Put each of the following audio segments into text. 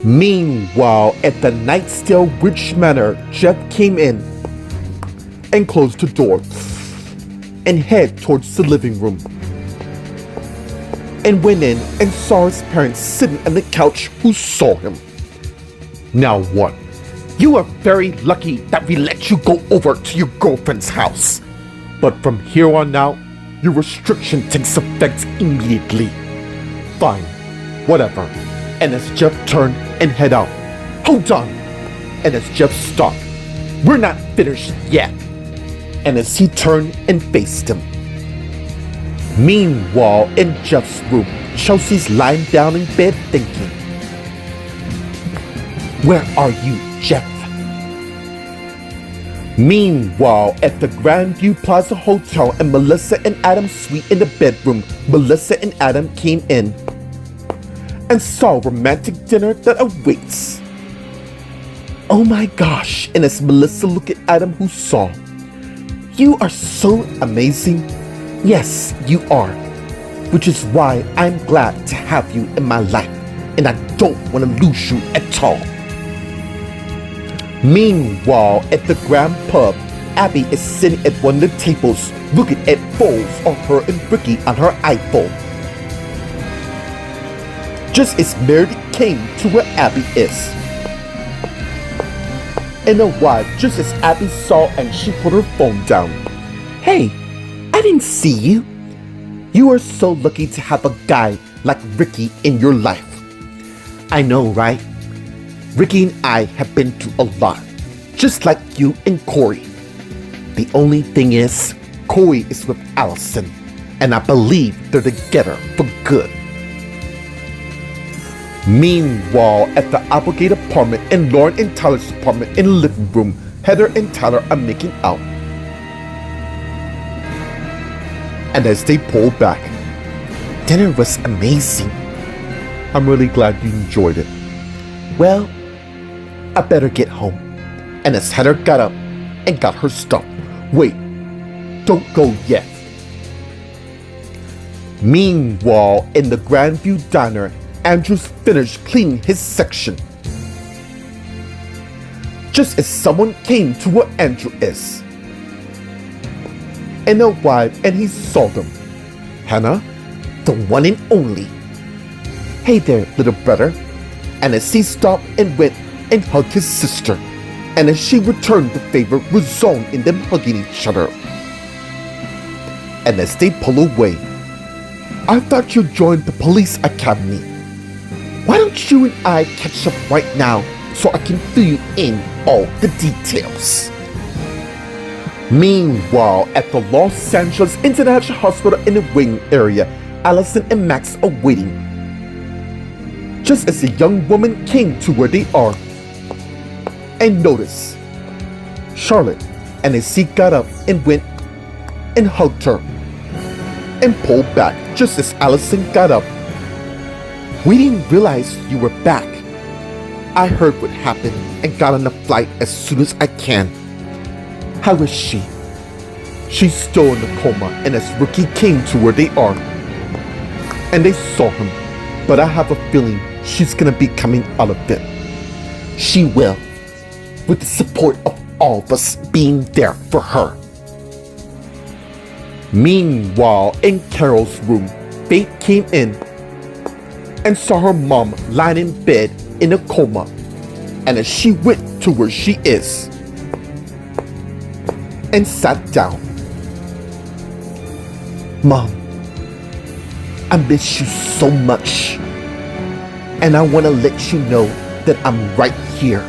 Meanwhile, at the Nightstill Witch Manor, Jeff came in and closed the door and head towards the living room and went in and saw his parents sitting on the couch who saw him. Now what? You are very lucky that we let you go over to your girlfriend's house. But from here on out, your restriction takes effect immediately. Fine, whatever. And as Jeff turned and head out, hold on! And as Jeff stopped, we're not finished yet. And as he turned and faced him. Meanwhile, in Jeff's room, Chelsea's lying down in bed thinking, where are you, Jeff? Meanwhile, at the Grandview Plaza Hotel and Melissa and Adam's suite in the bedroom, Melissa and Adam came in and saw a romantic dinner that awaits. Oh my gosh, and as Melissa looked at Adam who saw, you are so amazing. Yes, you are. Which is why I'm glad to have you in my life, and I don't want to lose you at all. Meanwhile, at the Grand Pub, Abby is sitting at one of the tables looking at photos of her and Ricky on her iPhone. Just as Meredith came to where Abby is. And a while, just as Abby saw and she put her phone down. Hey, I didn't see you. You are so lucky to have a guy like Ricky in your life. I know, right? Ricky and I have been through a lot, just like you and Corey. The only thing is, Corey is with Allison, and I believe they're together for good. Meanwhile, at the Applegate apartment and Lauren and Tyler's apartment in the living room, Heather and Tyler are making out. And as they pull back, dinner was amazing. I'm really glad you enjoyed it. Well, I better get home. And as Heather got up and got her stuff, wait, don't go yet. Meanwhile, in the Grandview Diner, Andrew's finished cleaning his section. Just as someone came to where Andrew is. And a wife, and he saw them. Hannah, the one and only. Hey there, little brother. And as he stopped and went and hugged his sister, and as she returned the favor, resolved in them hugging each other. And as they pull away, I thought you joined the police academy. Why don't you and I catch up right now so I can fill you in all the details? Meanwhile, at the Los Angeles International Hospital in the waiting area, Allison and Max are waiting. Just as a young woman came to where they are and noticed Charlotte, and as he got up and went and hugged her and pulled back just as Allison got up. We didn't realize you were back. I heard what happened and got on the flight as soon as I can. How is she? She's still in a coma, and as Ricky came to where they are and they saw him, but I have a feeling she's gonna be coming out of it. She will, with the support of all of us being there for her. Meanwhile, in Carol's room, Faith came in and saw her mom lying in bed in a coma, and as she went to where she is and sat down. Mom, I miss you so much, and I want to let you know that I'm right here.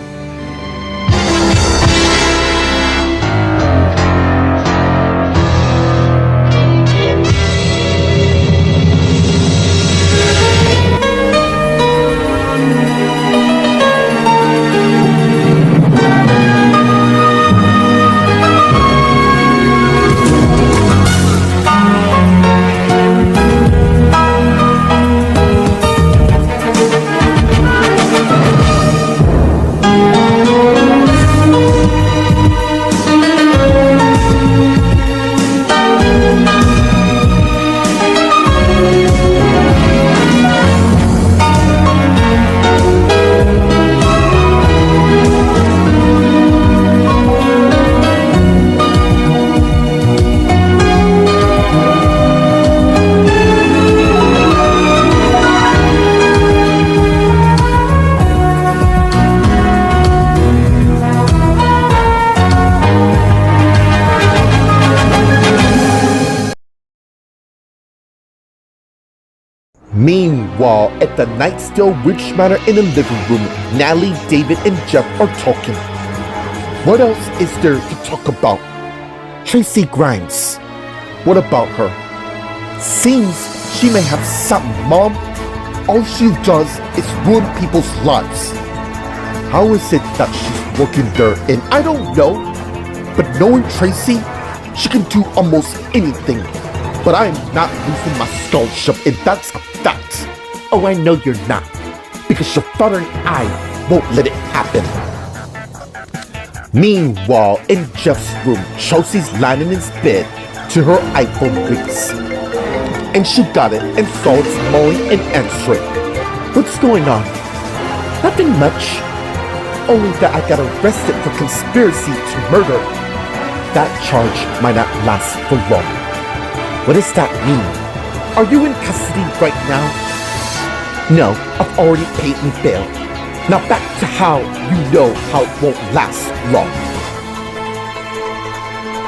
Meanwhile, at the Nightstill Ridge Manor in the living room, Natalie, David, and Jeff are talking. What else is there to talk about? Tracy Grimes. What about her? Seems she may have something, Mom. All she does is ruin people's lives. How is it that she's working there? And I don't know, but knowing Tracy, she can do almost anything. But I am not losing my scholarship, and that's a fact. Oh, I know you're not, because your father and I won't let it happen. Meanwhile, in Jeff's room, Chelsea's lying in his bed to her iPhone rings. And she got it and saw it smiling and answering. What's going on? Nothing much. Only that I got arrested for conspiracy to murder. That charge might not last for long. What does that mean? Are you in custody right now? No, I've already paid me bail. Now back to how you know how it won't last long.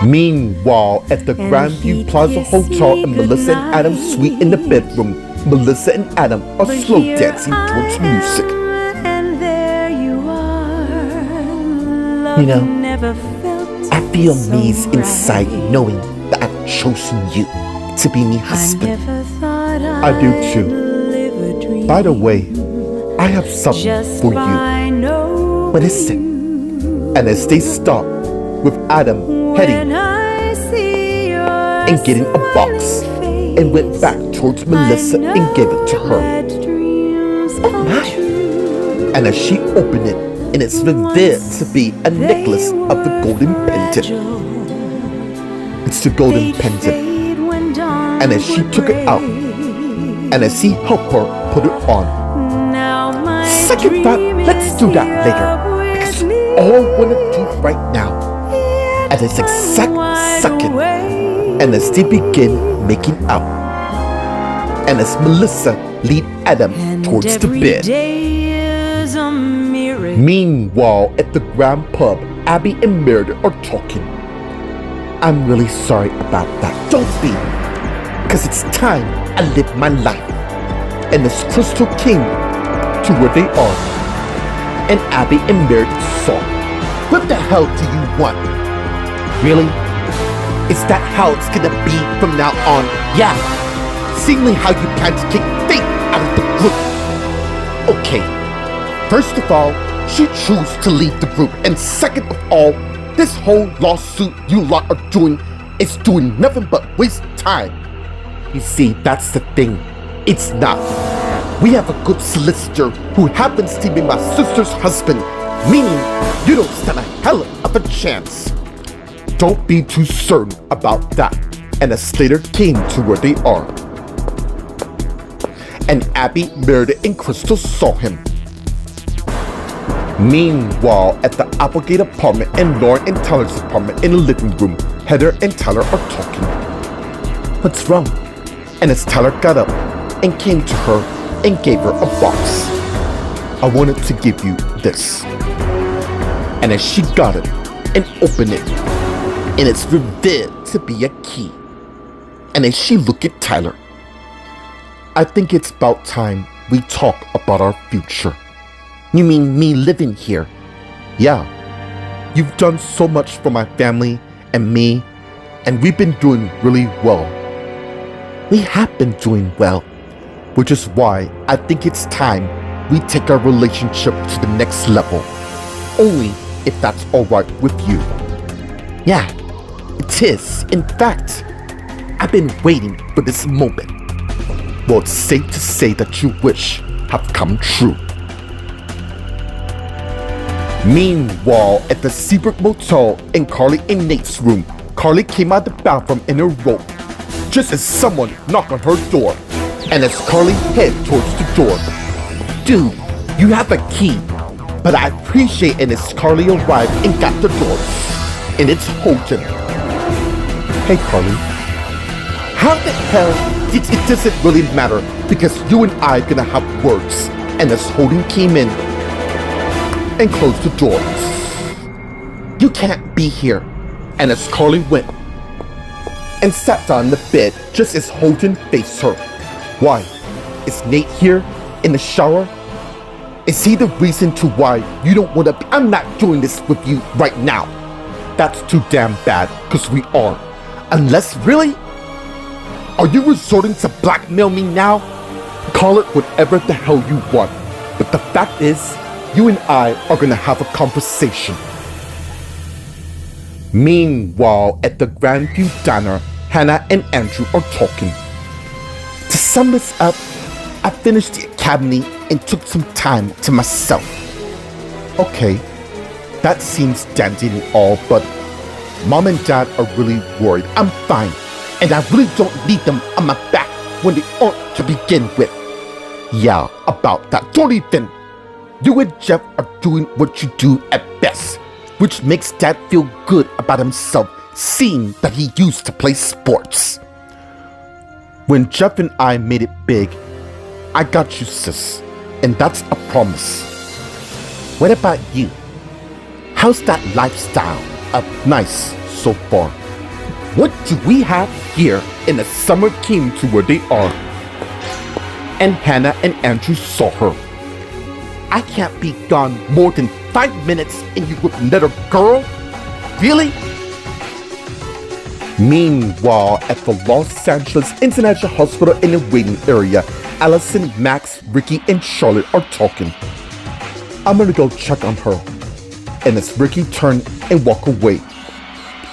Meanwhile, at the Grandview Plaza Hotel in Melissa and Adam's suite in the bedroom, Melissa and Adam are slow dancing towards music. You know, I feel amazed inside knowing that I've chosen you to be my husband. I do too. By the way, I have something for you. What is it? And as they stop, with Adam heading and getting a box and went back towards Melissa and gave it to her. Oh my! And as she opened it, and it's revealed to be a necklace of the golden pendant. It's the golden pendant. And as she took it out, and as he helped her put it on. Second thought, let's do that later. Because all I want to do right now, at this exact second, and as they begin making out, and as Melissa lead Adam towards the bed. Meanwhile, at the Grand Pub, Abby and Meredith are talking. I'm really sorry about that. Don't be, because it's time I live my life. And as Crystal came to where they are, and Abby and Meredith saw, what the hell do you want? Really? Is that how it's gonna be from now on? Yeah. Seemingly how you plan to kick Faith out of the group. Okay. First of all, she chose to leave the group. And second of all, this whole lawsuit you lot are doing is doing nothing but waste time. You see, that's the thing. It's not. We have a good solicitor who happens to be my sister's husband, meaning you don't stand a hell of a chance. Don't be too certain about that. And as Slater came to where they are, and Abby, Meredith, and Crystal saw him. Meanwhile, at the Applegate apartment and Lauren and Tyler's apartment in the living room, Heather and Tyler are talking. What's wrong? And as Tyler got up and came to her and gave her a box. I wanted to give you this. And as she got it and opened it, and it's revealed to be a key. And as she looked at Tyler, I think it's about time we talk about our future. You mean me living here? Yeah. You've done so much for my family and me, and we've been doing really well. We have been doing well, which is why I think it's time we take our relationship to the next level. Only if that's alright with you. Yeah, it is. In fact, I've been waiting for this moment. Well, it's safe to say that your wish have come true. Meanwhile, at the Seabrook Motel in Carly and Nate's room, Carly came out of the bathroom in her robe, just as someone knocked on her door. And as Carly head towards the door, dude, you have a key, but I appreciate it as Carly arrived and got the door, and it's Holden. Hey Carly, how the hell it doesn't really matter because you and I are gonna have words. And as Holden came in and closed the door, you can't be here. And as Carly went and sat down on the bed just as Holden faced her. Why? is Nate here in the shower? Is he the reason to why you don't want to I'm not doing this with you right now. That's too damn bad, because we are. Unless, really? Are you resorting to blackmail me now? Call it whatever the hell you want. But the fact is, you and I are gonna have a conversation. Meanwhile, at the Grandview Diner, Hannah and Andrew are talking. To sum this up, I finished the academy and took some time to myself. Okay, that seems dandy and all, but Mom and Dad are really worried I'm fine, and I really don't need them on my back when they aren't to begin with. Yeah, about that. Don't even. You and Jeff are doing what you do at best, which makes Dad feel good about himself, seeing that he used to play sports. When Jeff and I made it big, I got you, sis, and that's a promise. What about you? How's that lifestyle up nice so far? What do we have here in the summer came to where they are? And Hannah and Andrew saw her. I can't be gone more than 5 minutes and you with another girl? Really? Meanwhile, at the Los Angeles International Hospital in the waiting area, Allison, Max, Ricky, and Charlotte are talking. I'm gonna go check on her. And as Ricky turned and walked away,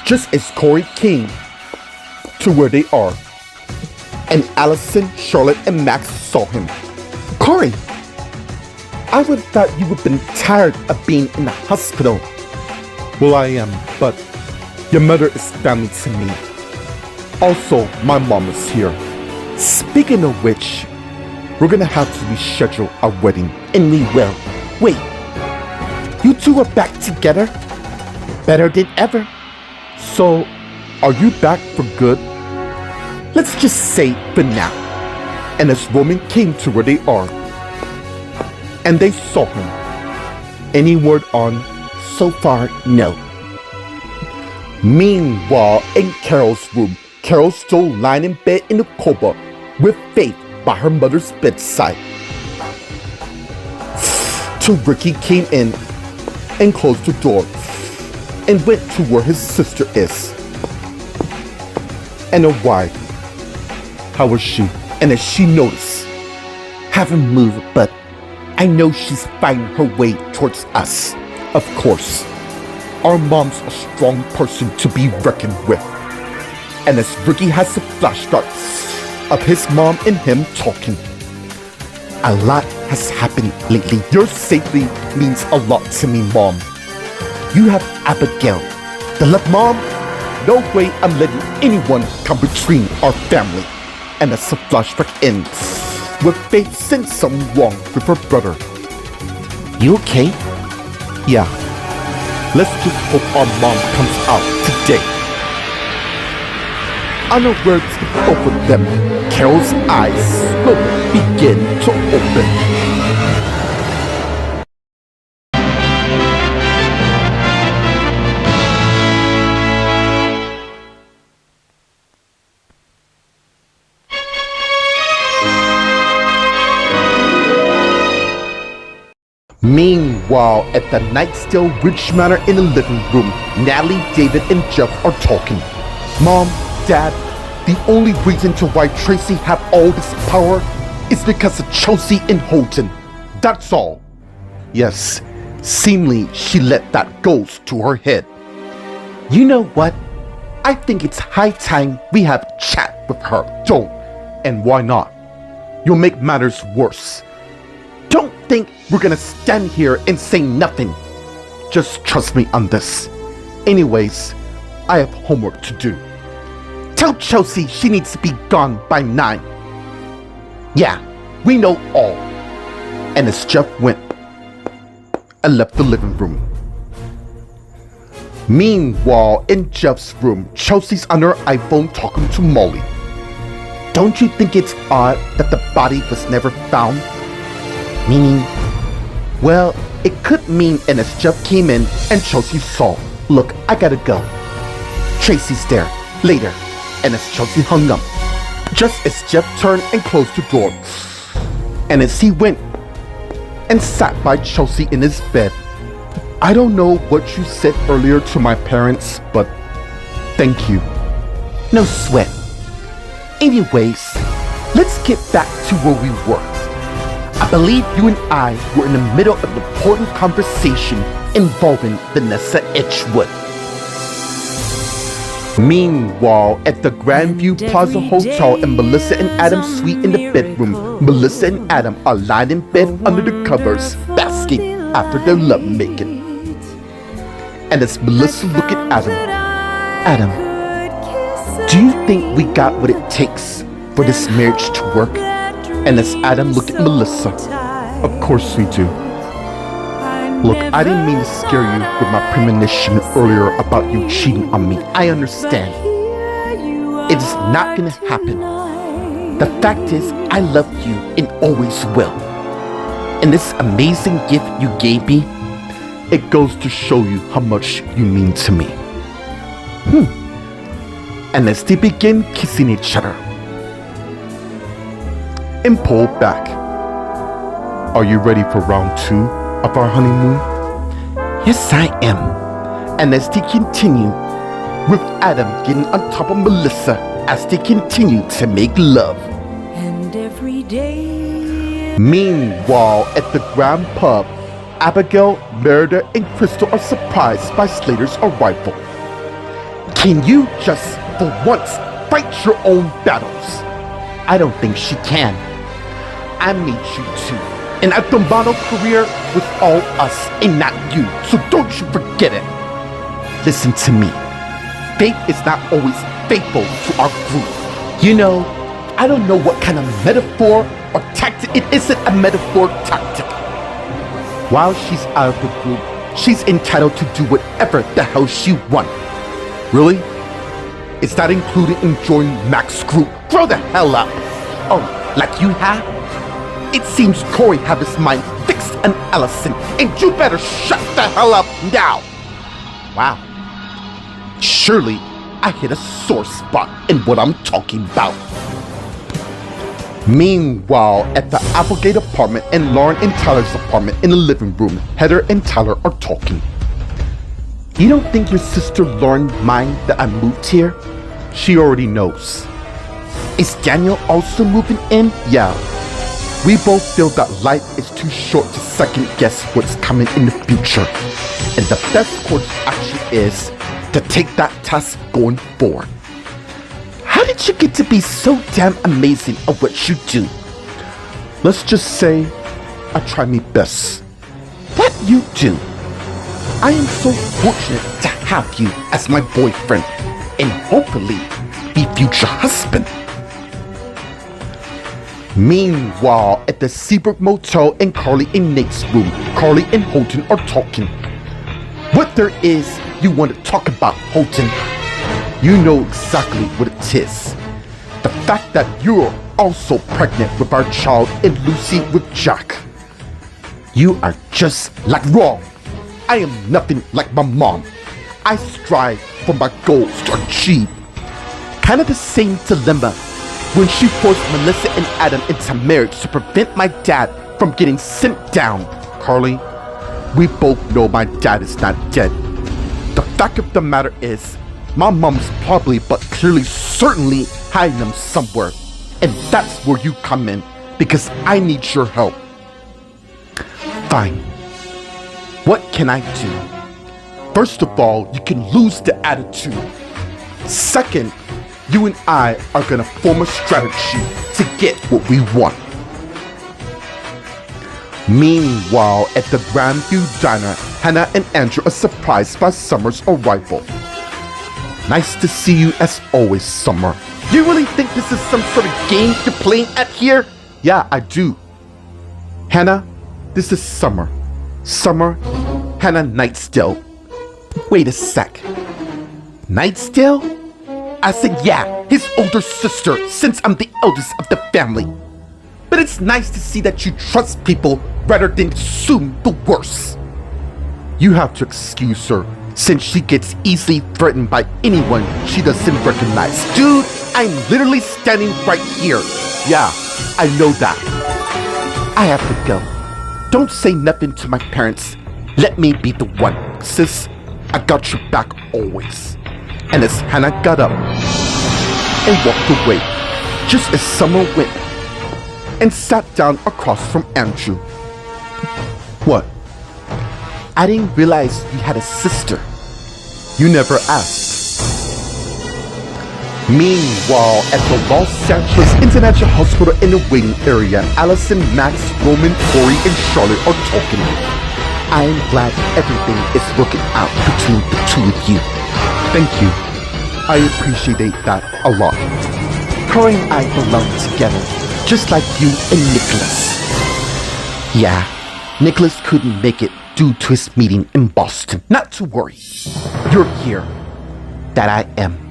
just as Corey came to where they are, and Allison, Charlotte, and Max saw him. Corey, I would have thought you would have been tired of being in the hospital. Well, I am, but your mother is family to me. Also, my mom is here. Speaking of which, we're gonna have to reschedule our wedding, and we will. Wait, you two are back together? Better than ever. So, are you back for good? Let's just say for now. And as Roman came to where they are, and they saw him. Any word on? So far, no. Meanwhile, in Carol's room, Carol still lying in bed in the coma with Faith by her mother's bedside. Till Ricky came in and closed the door and went to where his sister is. And her wife. How was she? And as she noticed, haven't moved, but I know she's fighting her way towards us. Of course, our mom's a strong person to be reckoned with. And as Ricky has the flashbacks of his mom and him talking, a lot has happened lately. Your safety means a lot to me, Mom. You have Abigail, the love mom. No way I'm letting anyone come between our family. And as the flashback ends, with Faith saying something wrong with her brother. You okay? Yeah. Let's just hope our mom comes out today. On the words of both of them, Carol's eyes slowly begin to open. Meanwhile, at the Nightstill Ridge Manor in the living room, Natalie, David, and Jeff are talking. Mom, Dad, the only reason to why Tracy have all this power is because of Chelsea and Holden. That's all. Yes, seemingly she let that go to her head. You know what? I think it's high time we have a chat with her. Don't. And why not? You'll make matters worse. Don't think we're gonna stand here and say nothing. Just trust me on this. Anyways, I have homework to do. Tell Chelsea she needs to be gone by 9. Yeah, we know all. And as Jeff went and left the living room. Meanwhile, in Jeff's room, Chelsea's on her iPhone talking to Molly. Don't you think it's odd that the body was never found? Meaning, well, it could mean, and as Jeff came in and Chelsea saw, look, I gotta go. Tracy's there, later, and as Chelsea hung up, just as Jeff turned and closed the door. And as he went and sat by Chelsea in his bed, I don't know what you said earlier to my parents, but thank you. No sweat. Anyways, let's get back to where we were. I believe you and I were in the middle of an important conversation involving Vanessa Edgewood. Meanwhile, at the Grandview Plaza Hotel in Melissa and Adam's suite in the bedroom, Melissa and Adam are lying in bed under the covers, basking after their lovemaking. And as Melissa looked at Adam, do you think we got what it takes for this marriage to work? And as Adam looked at Melissa, of course we do. Look, I didn't mean to scare you with my premonition earlier about you cheating on me. I understand. It is not gonna happen. The fact is, I love you and always will. And this amazing gift you gave me, it goes to show you how much you mean to me. And as they begin kissing each other and pull back, are you ready for round 2 of our honeymoon? Yes, I am. And as they continue, with Adam getting on top of Melissa as they continue to make love. And every day. Meanwhile, at the Grand Pub, Abigail, Meredith, and Crystal are surprised by Slater's arrival. Can you just, for once, fight your own battles? I don't think she can. I made you too. And a Tombano career was all us and not you, so don't you forget it. Listen to me. Fate is not always faithful to our group. You know, I don't know what kind of metaphor or tactic. It isn't a metaphor tactic. While she's out of the group, she's entitled to do whatever the hell she wants. Really? Is that including enjoying Mac's group? Grow the hell up. Oh, like you have? It seems Corey have his mind fixed on Allison, and you better shut the hell up now. Wow. Surely I hit a sore spot in what I'm talking about. Meanwhile, at the Applegate apartment and Lauren and Tyler's apartment in the living room, Heather and Tyler are talking. You don't think your sister Lauren mind that I moved here? She already knows. Is Daniel also moving in? Yeah. We both feel that life is too short to second guess what's coming in the future. And the best course action is to take that test going forward. How did you get to be so damn amazing at what you do? Let's just say I try my best. That you do. I am so fortunate to have you as my boyfriend and hopefully be future husband. Meanwhile, at the Seabrook Motel in Carly and Nate's room, Carly and Holton are talking. What there is you want to talk about, Holton? You know exactly what it is. The fact that you're also pregnant with our child and Lucy with Jack. You are just like wrong. I am nothing like my mom. I strive for my goals to achieve. Kind of the same dilemma when she forced Melissa and Adam into marriage to prevent my dad from getting sent down. Carly, we both know my dad is not dead. The fact of the matter is, my mom's probably but clearly certainly hiding him somewhere. And that's where you come in, because I need your help. Fine. What can I do? First of all, you can lose the attitude. Second, you and I are gonna form a strategy to get what we want. Meanwhile, at the Grandview Diner, Hannah and Andrew are surprised by Summer's arrival. Nice to see you as always, Summer. You really think this is some sort of game you're playing at here? Yeah, I do. Hannah, this is Summer. Summer, Hannah Nightsdale. Wait a sec. Nightsdale? I said, yeah, his older sister, since I'm the eldest of the family. But it's nice to see that you trust people rather than assume the worst. You have to excuse her, since she gets easily threatened by anyone she doesn't recognize. Dude, I'm literally standing right here. Yeah, I know that. I have to go. Don't say nothing to my parents. Let me be the one. Sis, I got your back always. And as Hannah got up and walked away, just as Summer went and sat down across from Andrew. What? I didn't realize you had a sister. You never asked. Meanwhile, at the Los Angeles International Hospital in the wing area, Allison, Max, Roman, Corey, and Charlotte are talking. I am glad everything is working out between the two of you. Thank you. I appreciate that a lot. Corey and I belong together, just like you and Nicholas. Yeah, Nicholas couldn't make it due to his meeting in Boston. Not to worry. You're here. That I am.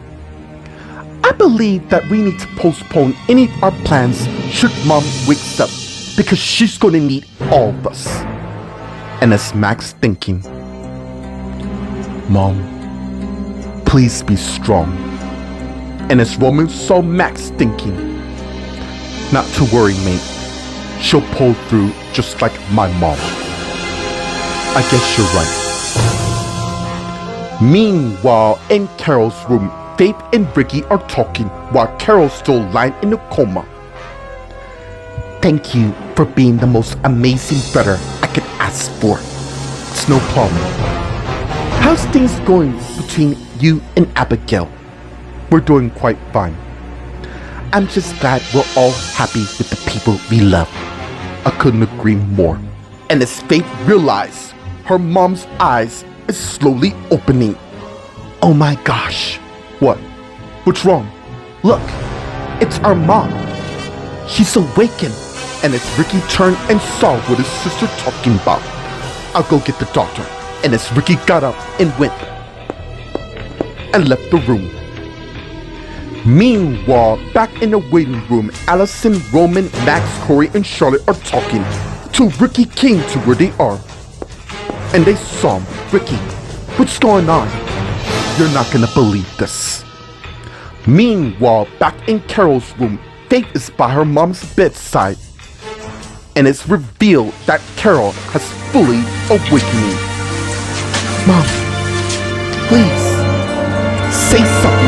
I believe that we need to postpone any of our plans should Mom wakes up, because she's going to need all of us. And as Max thinking, Mom, please be strong. And as Roman saw Max thinking, not to worry, mate. She'll pull through just like my mom. I guess you're right. Meanwhile, in Carol's room, Faith and Ricky are talking while Carol's still lying in a coma. Thank you for being the most amazing brother I could ask for. It's no problem. How's things going between you and Abigail? We're doing quite fine. I'm just glad we're all happy with the people we love. I couldn't agree more. And as Faith realized, her mom's eyes is slowly opening. Oh my gosh. What? What's wrong? Look, it's our mom. She's awakened. And as Ricky turned and saw what his sister talking about, I'll go get the doctor. And as Ricky got up and went and left the room. Meanwhile, back in the waiting room, Allison, Roman, Max, Corey, and Charlotte are talking till Ricky came to where they are. And they saw him. Ricky, what's going on? You're not gonna believe this. Meanwhile, back in Carol's room, Faith is by her mom's bedside. And it's revealed that Carol has fully awakened. Mom, please, say something.